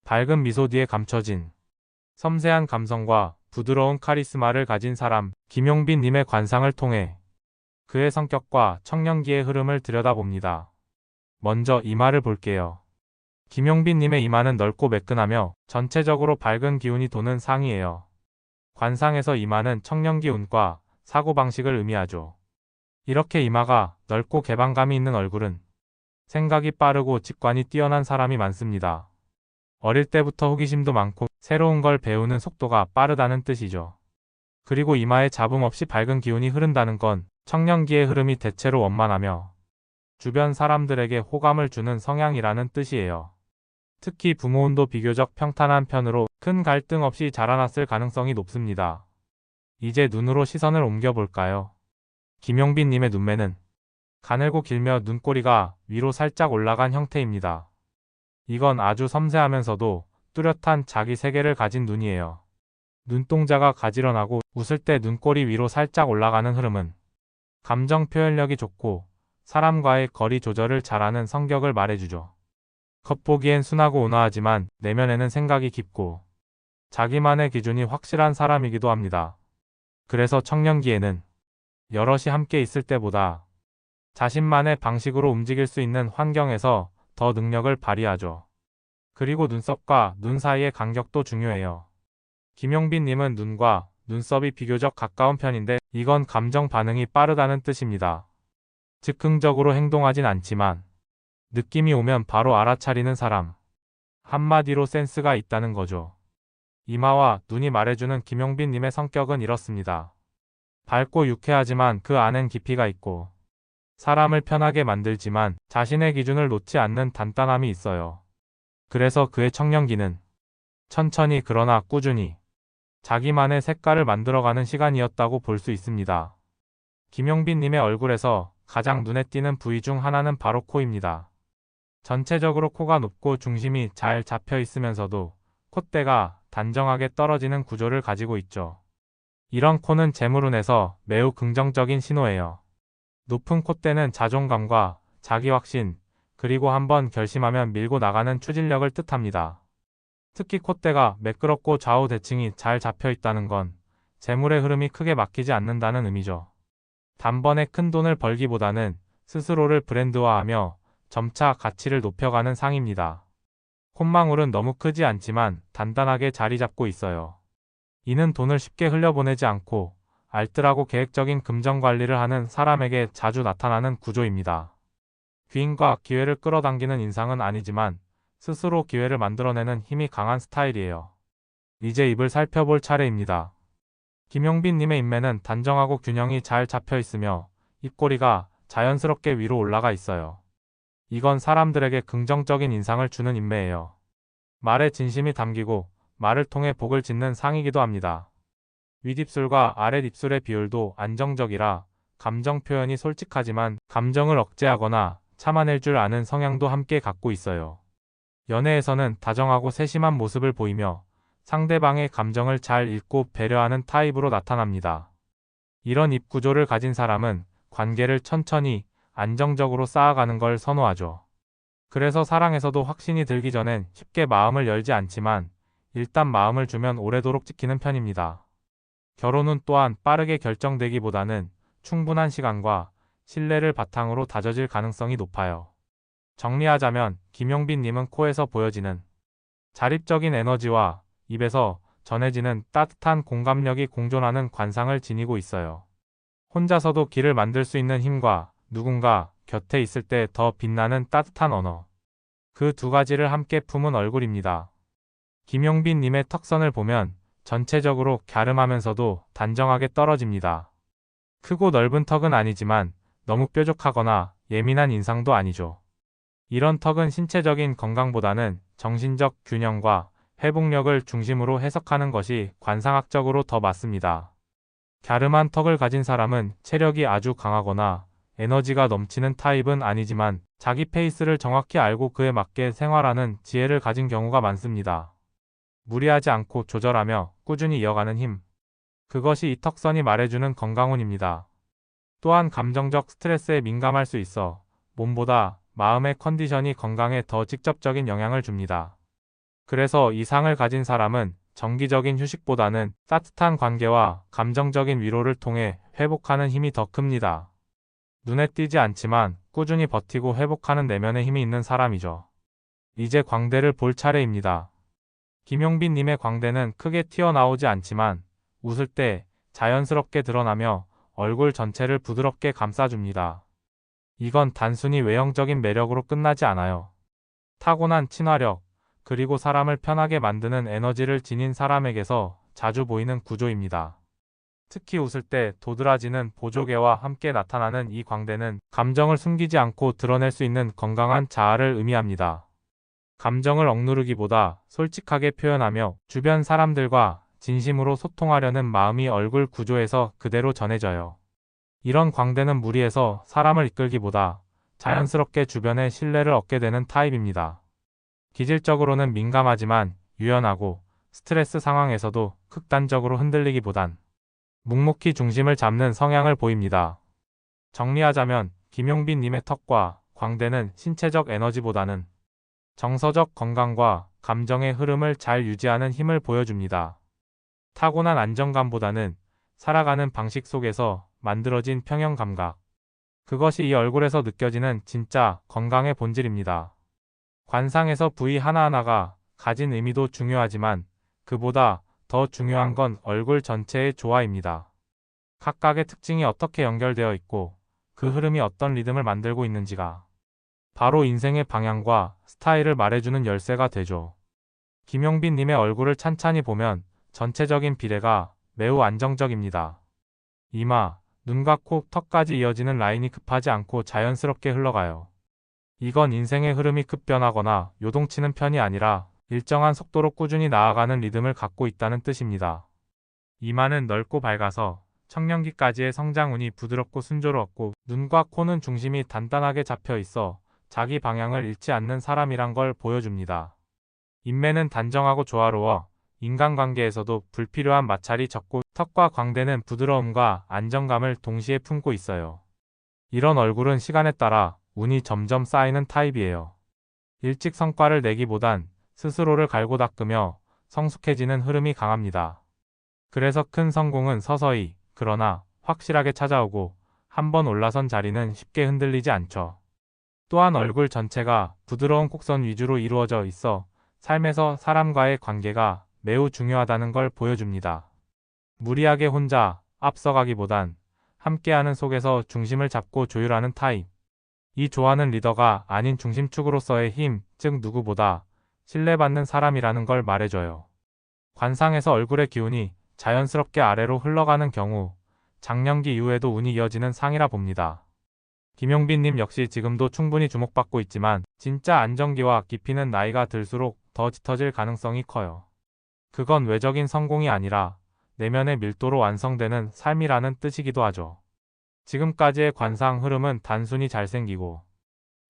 밝은 미소 뒤에 감춰진 섬세한 감성과 부드러운 카리스마를 가진 사람, 김용빈님의 관상을 통해 그의 성격과 청년기의 흐름을 들여다봅니다. 먼저 이마를 볼게요. 김용빈님의 이마는 넓고 매끈하며 전체적으로 밝은 기운이 도는 상이에요. 관상에서 이마는 청년기 운과 사고방식을 의미하죠. 이렇게 이마가 넓고 개방감이 있는 얼굴은 생각이 빠르고 직관이 뛰어난 사람이 많습니다. 어릴 때부터 호기심도 많고 새로운 걸 배우는 속도가 빠르다는 뜻이죠. 그리고 이마에 잡음 없이 밝은 기운이 흐른다는 건 청년기의 흐름이 대체로 원만하며 주변 사람들에게 호감을 주는 성향이라는 뜻이에요. 특히 부모운도 비교적 평탄한 편으로 큰 갈등 없이 자라났을 가능성이 높습니다. 이제 눈으로 시선을 옮겨볼까요? 김용빈님의 눈매는 가늘고 길며 눈꼬리가 위로 살짝 올라간 형태입니다. 이건 아주 섬세하면서도 뚜렷한 자기 세계를 가진 눈이에요. 눈동자가 가지런하고 웃을 때 눈꼬리 위로 살짝 올라가는 흐름은 감정 표현력이 좋고 사람과의 거리 조절을 잘하는 성격을 말해주죠. 겉보기엔 순하고 온화하지만 내면에는 생각이 깊고 자기만의 기준이 확실한 사람이기도 합니다. 그래서 청년기에는 여럿이 함께 있을 때보다 자신만의 방식으로 움직일 수 있는 환경에서 더 능력을 발휘하죠. 그리고 눈썹과 눈 사이의 간격도 중요해요. 김용빈님은 눈과 눈썹이 비교적 가까운 편인데 이건 감정 반응이 빠르다는 뜻입니다. 즉흥적으로 행동하진 않지만 느낌이 오면 바로 알아차리는 사람. 한마디로 센스가 있다는 거죠. 이마와 눈이 말해주는 김용빈님의 성격은 이렇습니다. 밝고 유쾌하지만 그 안엔 깊이가 있고 사람을 편하게 만들지만 자신의 기준을 놓지 않는 단단함이 있어요. 그래서 그의 청년기는 천천히 그러나 꾸준히 자기만의 색깔을 만들어가는 시간이었다고 볼 수 있습니다. 김용빈님의 얼굴에서 가장 눈에 띄는 부위 중 하나는 바로 코입니다. 전체적으로 코가 높고 중심이 잘 잡혀 있으면서도 콧대가 단정하게 떨어지는 구조를 가지고 있죠. 이런 코는 재물운에서 매우 긍정적인 신호예요. 높은 콧대는 자존감과 자기 확신, 그리고 한번 결심하면 밀고 나가는 추진력을 뜻합니다. 특히 콧대가 매끄럽고 좌우 대칭이 잘 잡혀 있다는 건 재물의 흐름이 크게 막히지 않는다는 의미죠. 단번에 큰 돈을 벌기보다는 스스로를 브랜드화하며 점차 가치를 높여가는 상입니다. 콧망울은 너무 크지 않지만 단단하게 자리 잡고 있어요. 이는 돈을 쉽게 흘려보내지 않고 알뜰하고 계획적인 금전 관리를 하는 사람에게 자주 나타나는 구조입니다. 귀인과 기회를 끌어당기는 인상은 아니지만 스스로 기회를 만들어내는 힘이 강한 스타일이에요. 이제 입을 살펴볼 차례입니다. 김용빈님의 인매는 단정하고 균형이 잘 잡혀 있으며 입꼬리가 자연스럽게 위로 올라가 있어요. 이건 사람들에게 긍정적인 인상을 주는 인매예요. 말에 진심이 담기고 말을 통해 복을 짓는 상이기도 합니다. 윗입술과 아랫입술의 비율도 안정적이라 감정 표현이 솔직하지만 감정을 억제하거나 참아낼 줄 아는 성향도 함께 갖고 있어요. 연애에서는 다정하고 세심한 모습을 보이며 상대방의 감정을 잘 읽고 배려하는 타입으로 나타납니다. 이런 입 구조를 가진 사람은 관계를 천천히 안정적으로 쌓아가는 걸 선호하죠. 그래서 사랑에서도 확신이 들기 전엔 쉽게 마음을 열지 않지만 일단 마음을 주면 오래도록 지키는 편입니다. 결혼은 또한 빠르게 결정되기보다는 충분한 시간과 신뢰를 바탕으로 다져질 가능성이 높아요. 정리하자면 김용빈님은 코에서 보여지는 자립적인 에너지와 입에서 전해지는 따뜻한 공감력이 공존하는 관상을 지니고 있어요. 혼자서도 길을 만들 수 있는 힘과 누군가 곁에 있을 때 더 빛나는 따뜻한 언어. 그 두 가지를 함께 품은 얼굴입니다. 김용빈님의 턱선을 보면 전체적으로 갸름하면서도 단정하게 떨어집니다. 크고 넓은 턱은 아니지만 너무 뾰족하거나 예민한 인상도 아니죠. 이런 턱은 신체적인 건강보다는 정신적 균형과 회복력을 중심으로 해석하는 것이 관상학적으로 더 맞습니다. 갸름한 턱을 가진 사람은 체력이 아주 강하거나 에너지가 넘치는 타입은 아니지만 자기 페이스를 정확히 알고 그에 맞게 생활하는 지혜를 가진 경우가 많습니다. 무리하지 않고 조절하며 꾸준히 이어가는 힘. 그것이 이 턱선이 말해주는 건강운입니다. 또한 감정적 스트레스에 민감할 수 있어 몸보다 마음의 컨디션이 건강에 더 직접적인 영향을 줍니다. 그래서 이 상을 가진 사람은 정기적인 휴식보다는 따뜻한 관계와 감정적인 위로를 통해 회복하는 힘이 더 큽니다. 눈에 띄지 않지만 꾸준히 버티고 회복하는 내면의 힘이 있는 사람이죠. 이제 광대를 볼 차례입니다. 김용빈님의 광대는 크게 튀어나오지 않지만 웃을 때 자연스럽게 드러나며 얼굴 전체를 부드럽게 감싸줍니다. 이건 단순히 외형적인 매력으로 끝나지 않아요. 타고난 친화력, 그리고 사람을 편하게 만드는 에너지를 지닌 사람에게서 자주 보이는 구조입니다. 특히 웃을 때 도드라지는 보조개와 함께 나타나는 이 광대는 감정을 숨기지 않고 드러낼 수 있는 건강한 자아를 의미합니다. 감정을 억누르기보다 솔직하게 표현하며 주변 사람들과 진심으로 소통하려는 마음이 얼굴 구조에서 그대로 전해져요. 이런 광대는 무리해서 사람을 이끌기보다 자연스럽게 주변의 신뢰를 얻게 되는 타입입니다. 기질적으로는 민감하지만 유연하고 스트레스 상황에서도 극단적으로 흔들리기보단 묵묵히 중심을 잡는 성향을 보입니다. 정리하자면 김용빈님의 턱과 광대는 신체적 에너지보다는 정서적 건강과 감정의 흐름을 잘 유지하는 힘을 보여줍니다. 타고난 안정감보다는 살아가는 방식 속에서 만들어진 평형 감각. 그것이 이 얼굴에서 느껴지는 진짜 건강의 본질입니다. 관상에서 부위 하나하나가 가진 의미도 중요하지만 그보다 더 중요한 건 얼굴 전체의 조화입니다. 각각의 특징이 어떻게 연결되어 있고 그 흐름이 어떤 리듬을 만들고 있는지가 바로 인생의 방향과 스타일을 말해주는 열쇠가 되죠. 김용빈님의 얼굴을 찬찬히 보면 전체적인 비례가 매우 안정적입니다. 이마, 눈과 코, 턱까지 이어지는 라인이 급하지 않고 자연스럽게 흘러가요. 이건 인생의 흐름이 급변하거나 요동치는 편이 아니라 일정한 속도로 꾸준히 나아가는 리듬을 갖고 있다는 뜻입니다. 이마는 넓고 밝아서 청년기까지의 성장운이 부드럽고 순조롭고 눈과 코는 중심이 단단하게 잡혀 있어 자기 방향을 잃지 않는 사람이란 걸 보여줍니다. 인매는 단정하고 조화로워 인간관계에서도 불필요한 마찰이 적고 턱과 광대는 부드러움과 안정감을 동시에 품고 있어요. 이런 얼굴은 시간에 따라 운이 점점 쌓이는 타입이에요. 일찍 성과를 내기보단 스스로를 갈고 닦으며 성숙해지는 흐름이 강합니다. 그래서 큰 성공은 서서히, 그러나 확실하게 찾아오고 한번 올라선 자리는 쉽게 흔들리지 않죠. 또한 얼굴 전체가 부드러운 곡선 위주로 이루어져 있어 삶에서 사람과의 관계가 매우 중요하다는 걸 보여줍니다. 무리하게 혼자 앞서가기보단 함께하는 속에서 중심을 잡고 조율하는 타입. 이 조화는 리더가 아닌 중심축으로서의 힘, 즉 누구보다 신뢰받는 사람이라는 걸 말해줘요. 관상에서 얼굴의 기운이 자연스럽게 아래로 흘러가는 경우 장년기 이후에도 운이 이어지는 상이라 봅니다. 김용빈님 역시 지금도 충분히 주목받고 있지만 진짜 안정기와 깊이는 나이가 들수록 더 짙어질 가능성이 커요. 그건 외적인 성공이 아니라 내면의 밀도로 완성되는 삶이라는 뜻이기도 하죠. 지금까지의 관상 흐름은 단순히 잘생기고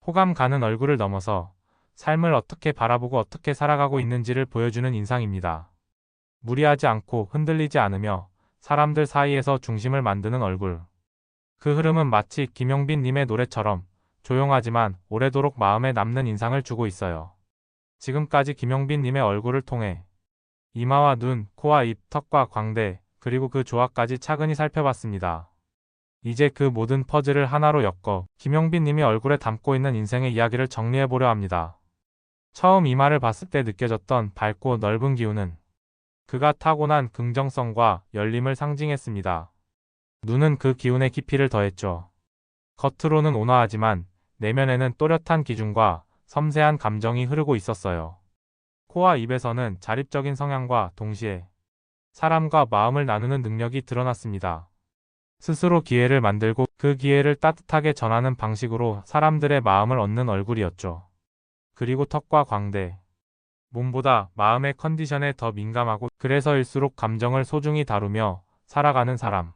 호감 가는 얼굴을 넘어서 삶을 어떻게 바라보고 어떻게 살아가고 있는지를 보여주는 인상입니다. 무리하지 않고 흔들리지 않으며 사람들 사이에서 중심을 만드는 얼굴. 그 흐름은 마치 김용빈님의 노래처럼 조용하지만 오래도록 마음에 남는 인상을 주고 있어요. 지금까지 김용빈님의 얼굴을 통해 이마와 눈, 코와 입, 턱과 광대, 그리고 그 조화까지 차근히 살펴봤습니다. 이제 그 모든 퍼즐을 하나로 엮어 김용빈님이 얼굴에 담고 있는 인생의 이야기를 정리해보려 합니다. 처음 이마를 봤을 때 느껴졌던 밝고 넓은 기운은 그가 타고난 긍정성과 열림을 상징했습니다. 눈은 그 기운의 깊이를 더했죠. 겉으로는 온화하지만 내면에는 또렷한 기준과 섬세한 감정이 흐르고 있었어요. 코와 입에서는 자립적인 성향과 동시에 사람과 마음을 나누는 능력이 드러났습니다. 스스로 기회를 만들고 그 기회를 따뜻하게 전하는 방식으로 사람들의 마음을 얻는 얼굴이었죠. 그리고 턱과 광대. 몸보다 마음의 컨디션에 더 민감하고 그래서일수록 감정을 소중히 다루며 살아가는 사람.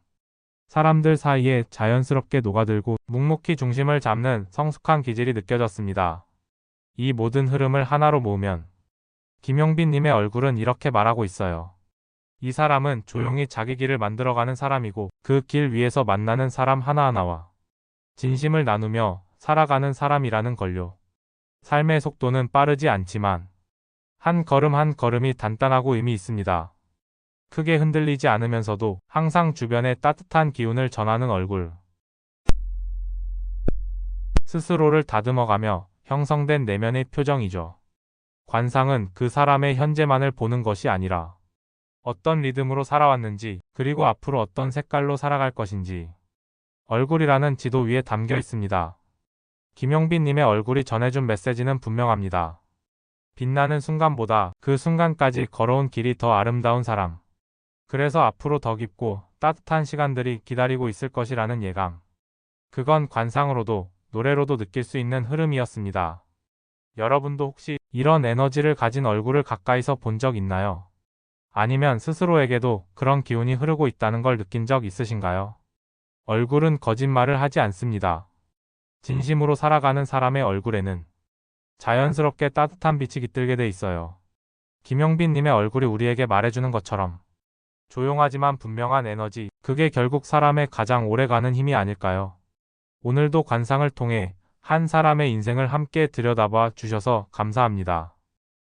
사람들 사이에 자연스럽게 녹아들고 묵묵히 중심을 잡는 성숙한 기질이 느껴졌습니다. 이 모든 흐름을 하나로 모으면 김용빈님의 얼굴은 이렇게 말하고 있어요. 이 사람은 조용히 자기 길을 만들어가는 사람이고 그 길 위에서 만나는 사람 하나하나와 진심을 나누며 살아가는 사람이라는 걸요. 삶의 속도는 빠르지 않지만 한 걸음 한 걸음이 단단하고 의미 있습니다. 크게 흔들리지 않으면서도 항상 주변에 따뜻한 기운을 전하는 얼굴. 스스로를 다듬어가며 형성된 내면의 표정이죠. 관상은 그 사람의 현재만을 보는 것이 아니라 어떤 리듬으로 살아왔는지, 그리고 앞으로 어떤 색깔로 살아갈 것인지 얼굴이라는 지도 위에 담겨 있습니다. 김용빈님의 얼굴이 전해준 메시지는 분명합니다. 빛나는 순간보다 그 순간까지 걸어온 길이 더 아름다운 사람. 그래서 앞으로 더 깊고 따뜻한 시간들이 기다리고 있을 것이라는 예감. 그건 관상으로도 노래로도 느낄 수 있는 흐름이었습니다. 여러분도 혹시 이런 에너지를 가진 얼굴을 가까이서 본 적 있나요? 아니면 스스로에게도 그런 기운이 흐르고 있다는 걸 느낀 적 있으신가요? 얼굴은 거짓말을 하지 않습니다. 진심으로 살아가는 사람의 얼굴에는 자연스럽게 따뜻한 빛이 깃들게 돼 있어요. 김용빈님의 얼굴이 우리에게 말해주는 것처럼 조용하지만 분명한 에너지, 그게 결국 사람의 가장 오래가는 힘이 아닐까요? 오늘도 관상을 통해 한 사람의 인생을 함께 들여다봐 주셔서 감사합니다.